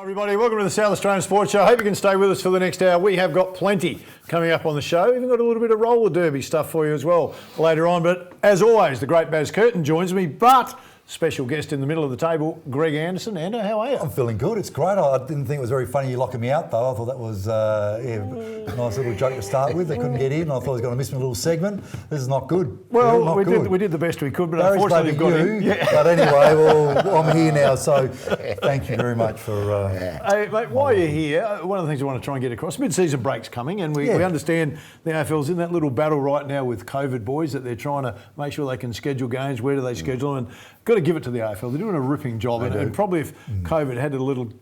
Everybody, welcome to the South Australian Sports Show. I hope you can stay with us for the next hour. We have got plenty coming up on the show. We've even got a little bit of roller derby stuff for you as well later on. But as always, the great Baz Curtin joins me. But special guest in the middle of the table, Greg Anderson. Ando, how are you? I'm feeling good. It's great. I didn't think it was very funny you locking me out, though. I thought that was a nice little joke to start with. They couldn't get in. I thought I was going to miss my little segment. This is not good. Well, we did the best we could, but Barry's unfortunately we've got in. Yeah. But anyway, well, I'm here now, so thank you very much for... Hey, mate, while you're here, one of the things I want to try and get across, mid-season break's coming, and we understand the AFL's in that little battle right now with COVID boys that they're trying to make sure they can schedule games. Where do they schedule them? And got to give it to the AFL. They're doing a ripping job, and probably if COVID had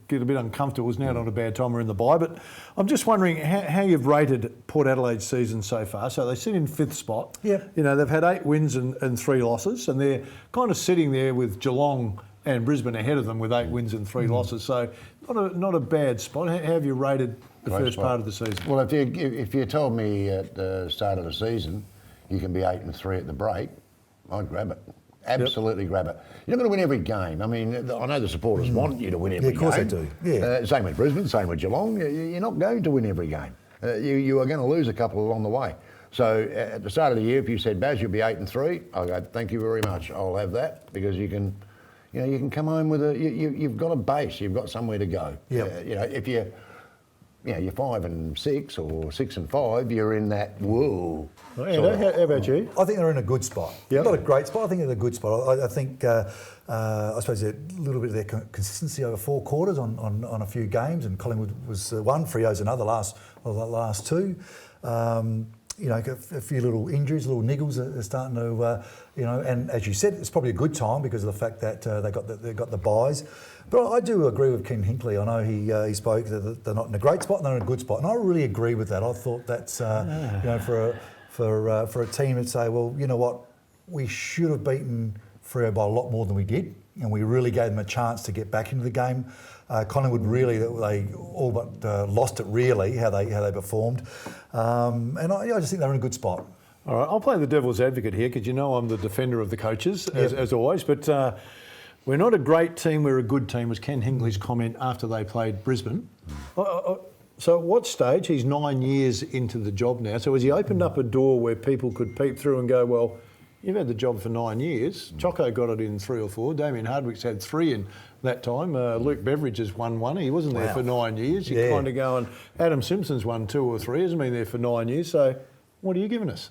get a bit uncomfortable, it's now not a bad time we're in the bye. But I'm just wondering how you've rated Port Adelaide's season so far. So they sit in 5th spot. Yep. You know, they've had 8 wins and 3 losses, and they're kind of sitting there with Geelong and Brisbane ahead of them with 8 wins and 3 losses. So not a bad spot. How have you rated the first part of the season? Well, if you told me at the start of the season you can be 8 and 3 at the break, I'd grab it. Absolutely grab it. You're not going to win every game. I mean, I know the supporters want you to win every game. Yeah, of course they do. Yeah. Same with Brisbane, same with Geelong. You're not going to win every game. You are going to lose a couple along the way. So at the start of the year, if you said, Baz, you'll be 8 and 3, I'll go, thank you very much. I'll have that, because you can come home with you've got a base. You've got somewhere to go. Yeah. If you're 5 and 6 or 6 and 5, you're in that whoa. Ando, how about you? I think they're in a good spot. Yep. Not a great spot. I think they're in a good spot. I think, I suppose, a little bit of their consistency over 4 quarters on a few games, and Collingwood was one, Freo's another, the last 2. A few little injuries, little niggles are starting to, and as you said, it's probably a good time because of the fact that they got the buys. But I do agree with Ken Hinkley. I know he spoke that they're not in a great spot and they're in a good spot, and I really agree with that. I thought that's for a team to say, well, you know what, we should have beaten Freo by a lot more than we did, and we really gave them a chance to get back into the game. Collingwood really, they all but lost it really, how they performed, and I just think they're in a good spot. All right, I'll play the devil's advocate here because I'm the defender of the coaches as always, but we're not a great team, we're a good team was Ken Hinkley's comment after they played Brisbane. So at what stage, he's 9 years into the job now, so has he opened up a door where people could peep through and go, well, you've had the job for 9 years. Choco got it in 3 or 4. Damien Hardwick's had 3 in that time. Luke Beveridge has won 1. He wasn't there for 9 years. You kind of go, and Adam Simpson's won 2 or 3. Hasn't been there for 9 years. So what are you giving us?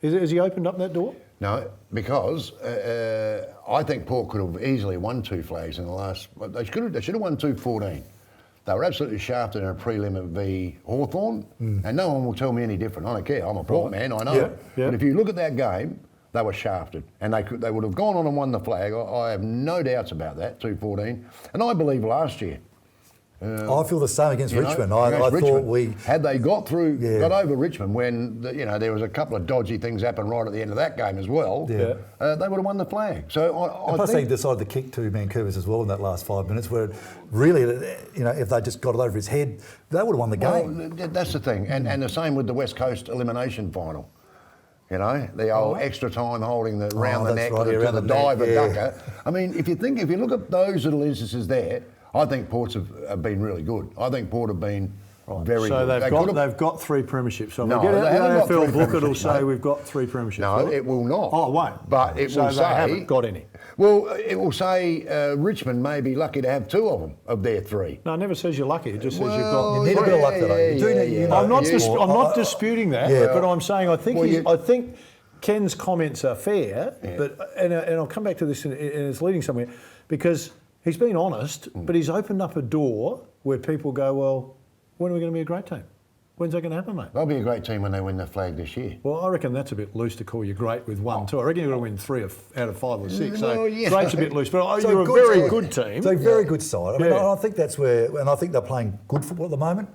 Has he opened up that door? No, because I think Port could have easily won 2 flags in the last... They should have won 2-14. They were absolutely shafted in a prelim at v Hawthorn, and no one will tell me any different. I don't care. I'm a Port man, I know. Yeah. But if you look at that game, they were shafted, and they would have gone on and won the flag. I have no doubts about that, 2-14. And I believe last year... I feel the same against Richmond. I thought we... Had they got over Richmond when, there was a couple of dodgy things happened right at the end of that game as well, they would have won the flag. So I plus they decided to kick to Vancouver's as well in that last 5 minutes, where really, if they just got it over his head, they would have won the game. Well, that's the thing. And the same with the West Coast elimination final. The old extra time holding round the neck to the diver ducker. I mean, if you look at those little instances there, I think Ports have been really good. I think Port have been very good. So they've got 3 premierships. So no, we get out the AFL book, it'll say mate. we've got 3 premierships. No, it will not. Oh, it won't. But it will say... they haven't got any. Well, it will say Richmond may be lucky to have 2 of them, of their 3. No, it never says you're lucky. It just says you've got... You need a bit of luck, though. I'm not disputing that, but I'm saying I think Ken's comments are fair, but and I'll come back to this and it's leading somewhere, because he's been honest, but he's opened up a door where people go, well, when are we going to be a great team? When's that going to happen, mate? They'll be a great team when they win the flag this year. Well, I reckon that's a bit loose to call you great with 1, 2. I reckon you've got to win 3 out of 5 or 6. So great's a bit loose, but you're a very good team. It's a very good side. I mean, I think that's where, and I think they're playing good football at the moment,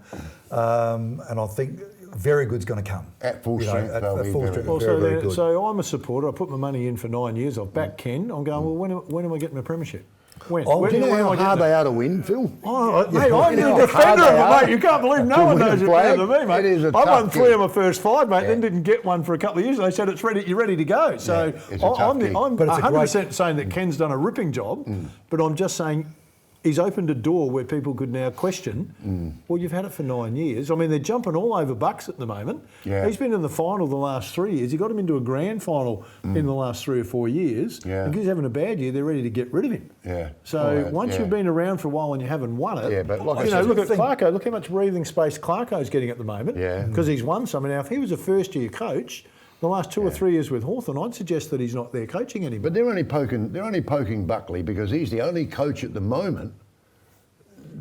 and I think very good's going to come. At full strength, they'll be very Well, good. so I'm a supporter. I put my money in for 9 years. I've backed Ken. I'm going, well, when am I getting my premiership? When? Do you know how hard they are to win, Phil? Oh, mate, I'm the defender of it, mate. You can't believe no one knows it better than me, mate. I won 3 of my first 5, mate, then didn't get one for a couple of years. They said you're ready to go. So I'm 100% saying that Ken's done a ripping job, but I'm just saying he's opened a door where people could now question, well, you've had it for 9 years. I mean, they're jumping all over Bucks at the moment. Yeah. He's been in the final the last 3 years. He got him into a grand final in the last 3 or 4 years. Yeah. And because he's having a bad year, they're ready to get rid of him. Yeah. So once you've been around for a while and you haven't won it, Yeah, but like I you know, said, look at Clarko. Look how much breathing space Clarko's getting at the moment. Yeah. Because he's won some. Now, if he was a first-year coach, the last 2 or 3 years with Hawthorn, I'd suggest that he's not there coaching anymore. But they're only poking Buckley because he's the only coach at the moment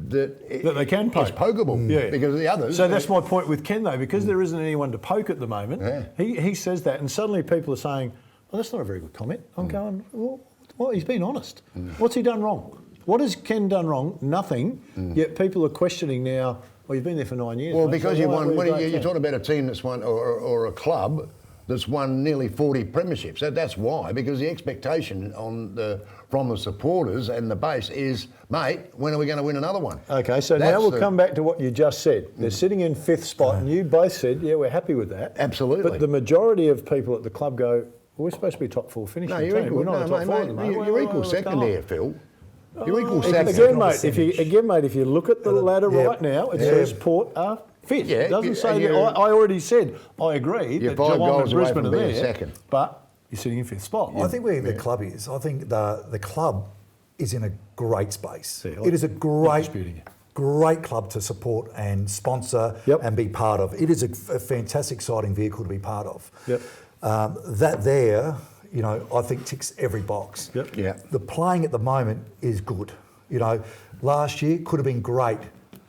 that they can poke. is pokeable. Yeah. Because the others. So that's my point with Ken, though, because there isn't anyone to poke at the moment. Yeah. He says that, and suddenly people are saying, well, that's not a very good comment. I'm going, well, he's been honest. What's he done wrong? What has Ken done wrong? Nothing. Yet people are questioning now, well, you've been there for 9 years. Well, mate, because so you why- won. where You're you go? talking about a team that's won, or a club that's won nearly 40 premierships. That's why, because the expectation from the supporters and the base is, mate, when are we going to win another one? Okay, so now we'll come back to what you just said. They're sitting in 5th spot, and you both said, yeah, we're happy with that. Absolutely. But the majority of people at the club go, well, we're supposed to be top 4 finishing No, you're team. equal. We're not No, a top mate, 4 at the moment. you're Well, equal what's second going on? there, Phil. You're equal second. Again, mate, percentage. if you look at the ladder right now, it says Port are 5th. Yeah, It doesn't say and that. I already said, I agree You're that 5 Geelong goals and away Brisbane from are being there, second. but you're sitting in 5th spot. I think where the club is, I think the club is in a great space. Yeah, It is a great, disputing it. great club to support and sponsor and be part of. It is a fantastic, exciting vehicle to be part of. Yep. That there, you know, I think ticks every box. Yep. Yeah. The playing at the moment is good. You know, last year could have been great,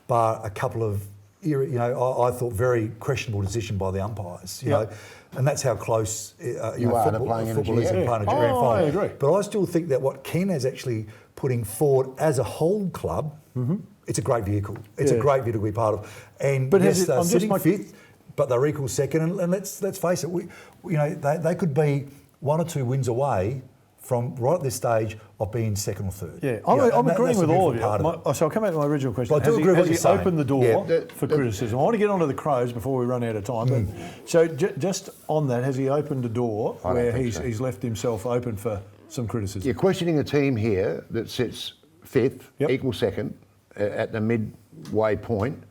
bar a couple of, you know, I thought very questionable decision by the umpires. You know, and that's how close You are to playing in a football is GM. in playing a Oh, grand final. I agree. But I still think that what Ken is actually putting forward as a whole club, it's a great vehicle. It's a great vehicle to be part of. And But yes, has it- they're I'm just sitting my- 5th, but they're equal second. And let's face it, you know, they could be 1 or 2 wins away from right at this stage of being second or third. Yeah, You know, I'm and agreeing that's the with all of beautiful you. part of it. So I'll come back to my original question. But I do agree with what has you're he saying. opened the door Yeah. for criticism? I want to get onto the Crows before we run out of time. But so just on that, has he opened a door I don't where think so. he's left himself open for some criticism? You're questioning a team here that sits 5th, Yep. equal second, at the midway point,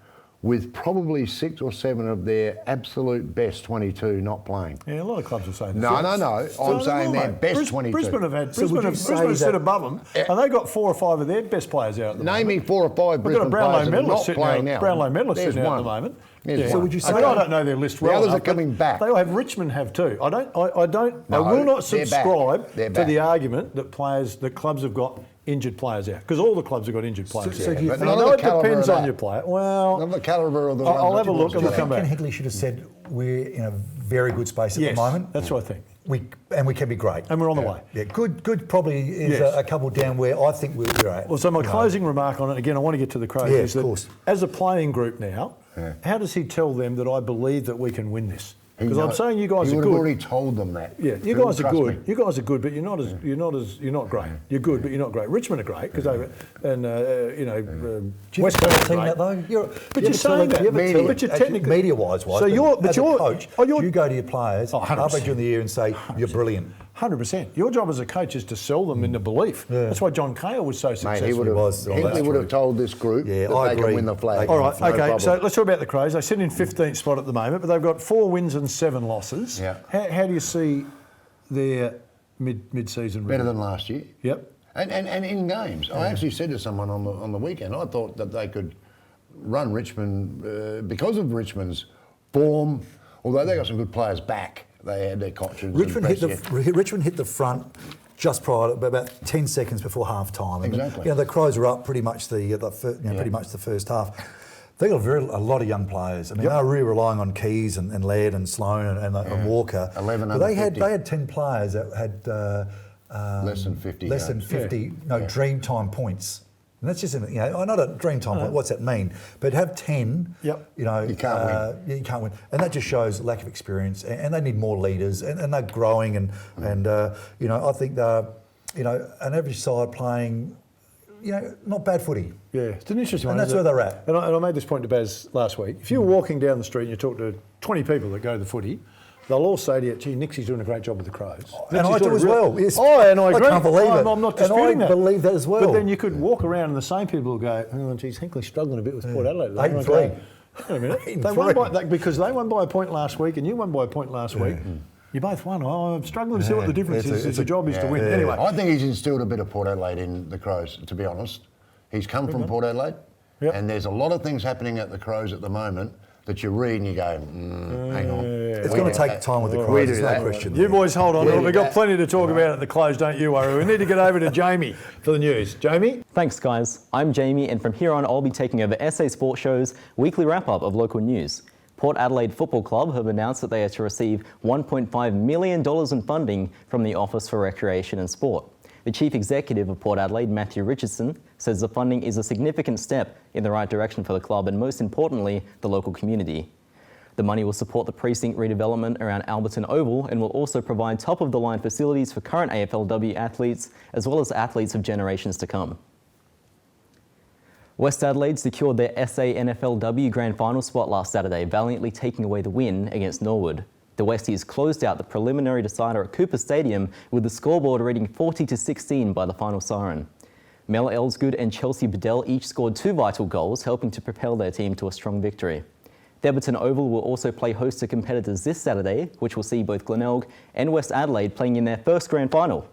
with probably 6 or 7 of their absolute best 22 not playing. Yeah, a lot of clubs are saying that. No. I'm saying their best 22. Brisbane have had So would Brisbane you have say sit that- above them, and they got 4 or 5 of their best players out at the Name moment. me 4 or 5 We've got a Brisbane Brownlow players that are medalist not sitting playing out. now. Brownlow medalist There's sitting out at one. the moment. There's Yeah. one. So would you say I mean, I that- don't know their list The well others enough, are coming but back. They all have Richmond have too. I No, will not they're back. subscribe They're to back. the argument that clubs have got injured players out, because all the clubs have got injured players so out. do you but think- And I not know of it the calibre depends of on that. your player. Well, Not the calibre of the I'll ones have a that look you and we'll want to come say. back. Ken Higley should have said we're in a very good space at yes, the moment. that's what I think. We can be great. And we're on the way. Yeah, good probably is Yes. a couple down where I think we're at. Well, so my You know. closing remark on it, again, I want to get to the Crows, Yeah, is of that course. as a playing group now, how does he tell them that I believe that we can win this? Because I'm saying you guys he are would good. have already told them that. Yeah, you Phil, guys are trust good. me. You guys are good, but you're not great. You're good, but you're not great. Richmond are great because they and you know Do you West ever Coast tell are a team great. that though? But you're saying that. But you're technically media-wise, So you're, but as you're, a coach, you're you go to your players 100%. halfway during the year and say you're brilliant. 100%. Your job as a coach is to sell them into belief. Yeah. That's why John Cahill was so Mate, successful. he would have, was. Oh, that's Hinkley would true. have told this group Yeah, that I they agree. can win the flag. All right, No okay, problem. so let's talk about the Crows. They sit in 15th spot at the moment, but they've got 4 wins and 7 losses. Yeah. How do you see their mid-season Better review? than last year. Yep. And in games, I actually said to someone on the weekend, I thought that they could run Richmond because of Richmond's form. Although they got some good players back, they had their conscience. Richmond hit the front just prior to about 10 seconds before half time. And Exactly. You know, the Crows were up pretty much pretty much the first half. They got a lot of young players. I mean, they were really relying on Keys and Laird and Sloan and Walker. 11 but under they 50. had 10 players that had less than 50. less than games. 50 dream time points. And that's just, you know, not a dream time point, what's that mean? But have 10, Yep. you know, You can't win. you can't win. And that just shows lack of experience. And they need more leaders. And they're growing. And you know, I think they're, you know, an average side playing, you know, not bad footy. Yeah, it's an interesting one. And that's isn't where it? they're at. And I made this point to Baz last week. If you were walking down the street and you talk to 20 people that go to the footy, they'll all say to you, gee, Nixie's doing a great job with the Crows. And I do as well. Yes. Oh, and I agree. can't believe it. I'm not disputing and I that. believe that as well. But then you could walk around and the same people will go, oh, geez, Hinkley's struggling a bit with Port Adelaide. 8-3. Wait a minute. Because they won by a point last week and you won by a point last week. You both won. Oh, I'm struggling to see what the difference is. The job is to win. Anyway. I think he's instilled a bit of Port Adelaide in the Crows, to be honest. He's come from Port Adelaide, and there's a lot of things happening at the Crows at the moment that you read and you go, hang on. It's going to take time with the Crows, there's no question. You boys hold on. We've got plenty to talk about at the close, don't you worry. We need to get over to Jamie for the news. Jamie? Thanks, guys. I'm Jamie, and from here on, I'll be taking over SA Sports Show's weekly wrap-up of local news. Port Adelaide Football Club have announced that they are to receive $1.5 million in funding from the Office for Recreation and Sport. The Chief Executive of Port Adelaide, Matthew Richardson, says the funding is a significant step in the right direction for the club and, most importantly, the local community. The money will support the precinct redevelopment around Alberton Oval and will also provide top-of-the-line facilities for current AFLW athletes as well as athletes of generations to come. West Adelaide secured their SANFLW Grand Final spot last Saturday, valiantly taking away the win against Norwood. The Westies closed out the preliminary decider at Cooper Stadium with the scoreboard reading 40-16 by the final siren. Mel Elsgood and Chelsea Bedell each scored 2 vital goals, helping to propel their team to a strong victory. Theberton Oval will also play host to competitors this Saturday, which will see both Glenelg and West Adelaide playing in their first grand final.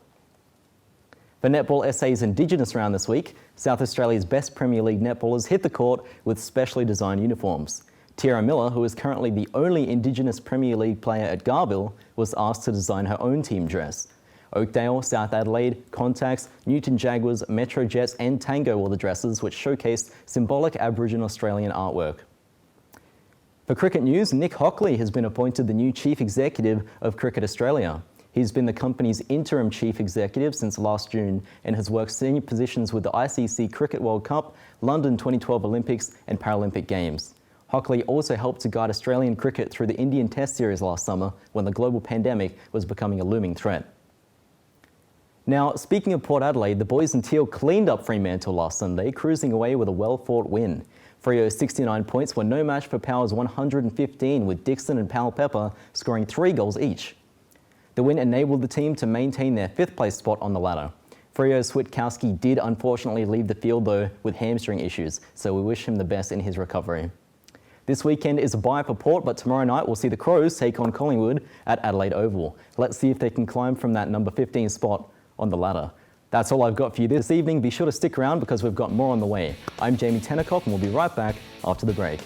For Netball SA's Indigenous round this week, South Australia's best Premier League netballers hit the court with specially designed uniforms. Tiara Miller, who is currently the only Indigenous Premier League player at Garville, was asked to design her own team dress. Oakdale, South Adelaide, Contacts, Newton Jaguars, Metro Jets and Tango wore the dresses, which showcased symbolic Aboriginal Australian artwork. For cricket news, Nick Hockley has been appointed the new Chief Executive of Cricket Australia. He's been the company's interim chief executive since last June and has worked senior positions with the ICC Cricket World Cup, London 2012 Olympics and Paralympic Games. Hockley also helped to guide Australian cricket through the Indian Test Series last summer when the global pandemic was becoming a looming threat. Now, speaking of Port Adelaide, the boys in teal cleaned up Fremantle last Sunday, cruising away with a well-fought win. Freo's 69 points were no match for Power's 115, with Dixon and Powell Pepper scoring 3 goals each. The win enabled the team to maintain their 5th place spot on the ladder. Freo Switkowski did unfortunately leave the field though with hamstring issues, so we wish him the best in his recovery. This weekend is a bye for Port, but tomorrow night we'll see the Crows take on Collingwood at Adelaide Oval. Let's see if they can climb from that number 15 spot on the ladder. That's all I've got for you this evening. Be sure to stick around because we've got more on the way. I'm Jamie Tennecock and we'll be right back after the break.